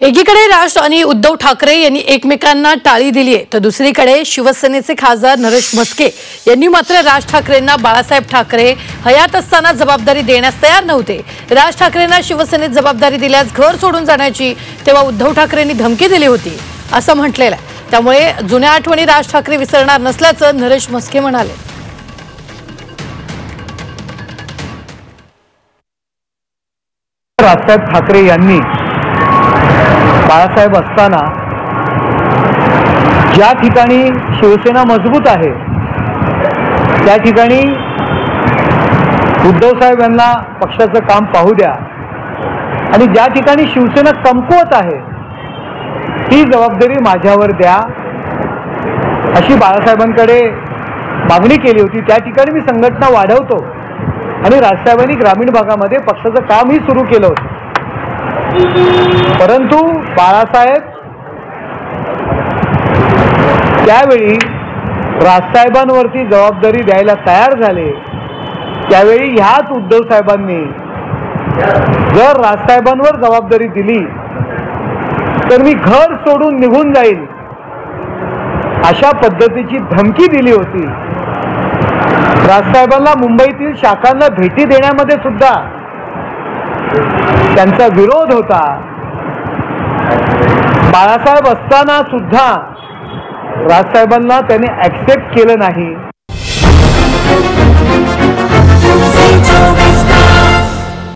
एकीकडे राज आणि उद्धव ठाकरे यांनी एकमेकांना टाळी दिली आहे, तर दुसरीकडे शिवसेनेचे खासदार नरेश म्हस्के यांनी मात्र राज ठाकरेंना बाळासाहेब ठाकरे हयात असताना जबाबदारी देण्यास तयार नव्हते। राज ठाकरेंना शिवसेनेत जबाबदारी दिल्यास घर सोडून जाण्याची तेव्हा उद्धव ठाकरेंनी धमकी दिली होती असं म्हटलेलं आहे। त्यामुळे जुन्या आठवणी राज ठाकरे विसरणार नसल्याचं नरेश म्हस्के म्हणाले। बाळासाहेब ठाकरे यांनी बाळासाहेब असताना ज्या ठिकाणी शिवसेना मजबूत आहे त्या ठिकाणी उद्धव साहेब यांना पक्षाचं काम पाहू द्या आणि ज्या ठिकाणी शिवसेना कमकुवत आहे ती जबाबदारी माझ्यावर द्या अशी बाळासाहेबांकडे मागणी केली होती। त्या ठिकाणी मी संघटना वाढवतो आणि राजसाहेबांनी ग्रामीण भागामध्ये पक्षाचं कामही सुरू केलं होतं, परंतु बाळासाहेब त्यावेळी राजसाहेबांवरती जबाबदारी द्यायला तयार झाले। त्यावेळी ह्याच उद्धव साहेबांनी जर राजसाहेबांवर जबाबदारी दिली तर मी घर सोडून निघून जाईल अशा पद्धतीची धमकी दिली होती। राजसाहेबांना मुंबईतील शाखांना भेटी देण्यामध्ये सुद्धा त्यांचा विरोध होता। बाळासाहेब असताना सुद्धा राजसाहेबांना त्यांनी ऍक्सेप्ट केलं नाही।